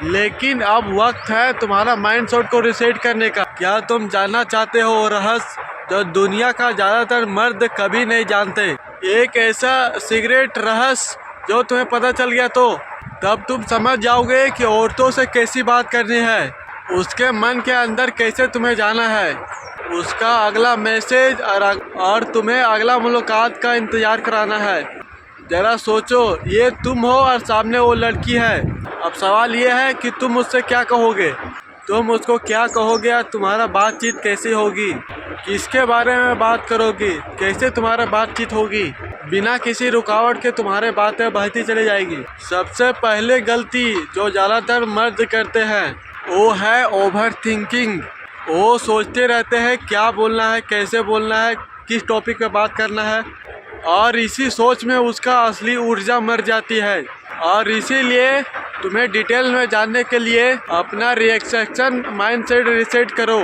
लेकिन अब वक्त है तुम्हारा माइंड सेट को रिसेट करने का। क्या तुम जानना चाहते हो रहस्य जो दुनिया का ज्यादातर मर्द कभी नहीं जानते? एक ऐसा सिगरेट रहस्य जो तुम्हें पता चल गया तो तब तुम समझ जाओगे कि औरतों से कैसी बात करनी है, उसके मन के अंदर कैसे तुम्हें जाना है, उसका अगला मैसेज और तुम्हें अगला मुलाकात का इंतजार कराना है। जरा सोचो, ये तुम हो और सामने वो लड़की है। अब सवाल ये है कि तुम उससे क्या कहोगे, तुम उसको क्या कहोगे और तुम्हारा बातचीत कैसी होगी, किसके बारे में बात करोगी, कैसे तुम्हारा बातचीत होगी। बिना किसी रुकावट के तुम्हारे बातें बहती चली जाएगी। सबसे पहले गलती जो ज़्यादातर मर्द करते हैं वो है ओवर थिंकिंग। वो सोचते रहते हैं क्या बोलना है, कैसे बोलना है, किस टॉपिक पे बात करना है, और इसी सोच में उसका असली ऊर्जा मर जाती है। और इसीलिए तुम्हें डिटेल में जानने के लिए अपना रिएक्शन माइंडसेट रिसेट करो।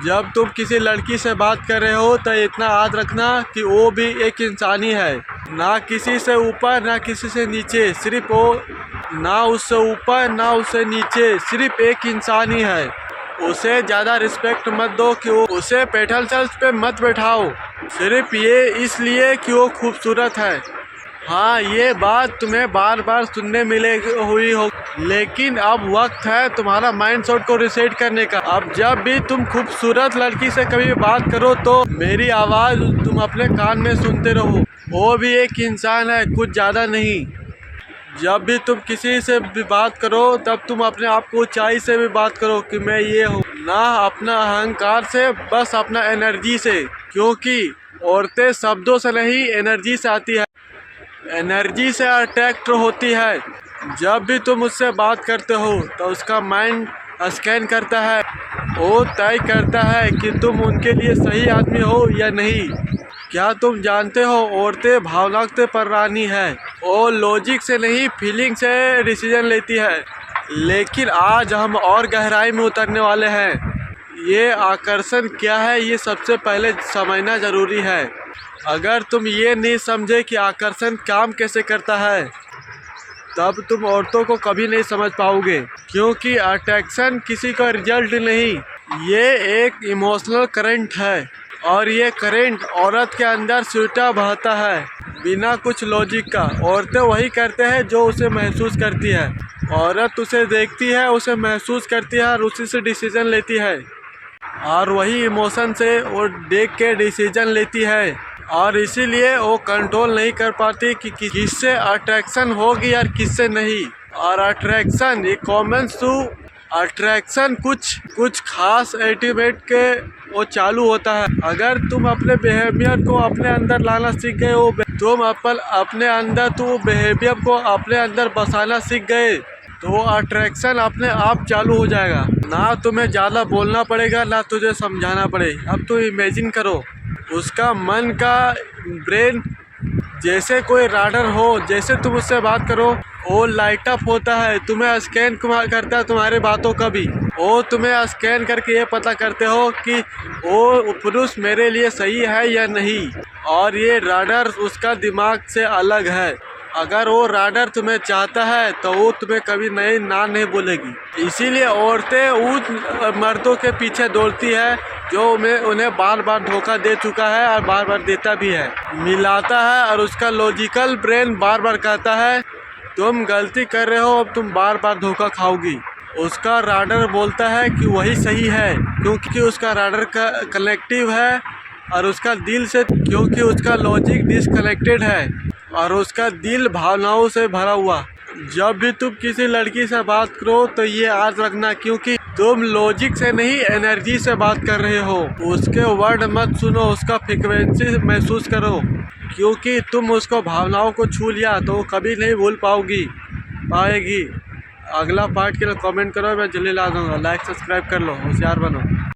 जब तुम किसी लड़की से बात कर रहे हो तो इतना याद रखना कि वो भी एक इंसानी है, ना किसी से ऊपर ना किसी से नीचे, सिर्फ वो ना उससे ऊपर ना उससे नीचे, सिर्फ एक इंसान ही है। उसे ज़्यादा रिस्पेक्ट मत दो कि वो उसे पेडस्टल्स पे मत बैठाओ, सिर्फ ये इसलिए कि वो खूबसूरत है। हाँ, ये बात तुम्हें बार बार सुनने मिले हुई हो, लेकिन अब वक्त है तुम्हारा माइंड सेट को रिसेट करने का। अब जब भी तुम खूबसूरत लड़की से कभी बात करो तो मेरी आवाज़ तुम अपने कान में सुनते रहो। वो भी एक इंसान है, कुछ ज़्यादा नहीं। जब भी तुम किसी से भी बात करो तब तुम अपने आप को ऊंचाई से भी बात करो कि मैं ये हूँ, ना अपना अहंकार से, बस अपना एनर्जी से। क्योंकि औरतें शब्दों से नहीं एनर्जी से आती है, एनर्जी से अट्रैक्ट होती है। जब भी तुम उससे बात करते हो तो उसका माइंड स्कैन करता है, वो तय करता है कि तुम उनके लिए सही आदमी हो या नहीं। क्या तुम जानते हो औरतें भावनाओं से परानी है, वो लॉजिक से नहीं फीलिंग से डिसीजन लेती है। लेकिन आज हम और गहराई में उतरने वाले हैं। ये आकर्षण क्या है ये सबसे पहले समझना ज़रूरी है। अगर तुम ये नहीं समझे कि आकर्षण काम कैसे करता है तब तुम औरतों को कभी नहीं समझ पाओगे। क्योंकि अट्रैक्शन किसी का रिजल्ट नहीं, ये एक इमोशनल करंट है, और ये करंट औरत के अंदर सीधा बहता है बिना कुछ लॉजिक का। औरतें वही करते हैं जो उसे महसूस करती है। औरत उसे देखती है, उसे महसूस करती है और उसी से डिसीजन लेती है, और वही इमोशन से वो देख के डिसीजन लेती है। और इसीलिए वो कंट्रोल नहीं कर पाती कि किससे अट्रैक्शन होगी और किससे नहीं। और अट्रैक्शन ये कॉमन टू अट्रैक्शन कुछ खास एटिट्यूड के वो चालू होता है। अगर तुम अपने बिहेवियर को अपने अंदर लाना सीख गए हो, तुम अपने अंदर तो बिहेवियर को अपने अंदर बसाना सीख गए तो अट्रैक्शन अपने आप चालू हो जाएगा। ना तुम्हें ज़्यादा बोलना पड़ेगा ना तुझे समझाना पड़े। अब तो इमेजिन करो उसका मन का ब्रेन जैसे कोई राडर हो, जैसे तुम उससे बात करो वो लाइट अप होता है, तुम्हें स्कैन करता है तुम्हारे बातों का भी। वो तुम्हें स्कैन करके ये पता करते हो कि वो पुरुष मेरे लिए सही है या नहीं। और ये राडर उसका दिमाग से अलग है। अगर वो राडर तुम्हें चाहता है तो वो तुम्हें कभी नहीं बोलेगी। इसीलिए औरतें उन मर्दों के पीछे दौड़ती है जो उन्हें बार बार धोखा दे चुका है और बार बार देता भी है, मिलाता है। और उसका लॉजिकल ब्रेन बार बार कहता है तुम गलती कर रहे हो, अब तुम बार बार धोखा खाओगी। उसका राडर बोलता है कि वही सही है, क्योंकि उसका राडर का कनेक्टिव है और उसका दिल से, क्योंकि उसका लॉजिक डिसकनेक्टेड है और उसका दिल भावनाओं से भरा हुआ। जब भी तुम किसी लड़की से बात करो तो ये याद रखना, क्योंकि तुम लॉजिक से नहीं एनर्जी से बात कर रहे हो। उसके वर्ड मत सुनो, उसका फ्रीक्वेंसी महसूस करो। क्योंकि तुम उसको भावनाओं को छू लिया तो कभी नहीं भूल पाएगी। अगला पार्ट के लिए कमेंट करो, मैं जल्दी ला दूँगा। लाइक सब्सक्राइब कर लो, होशियार बनो।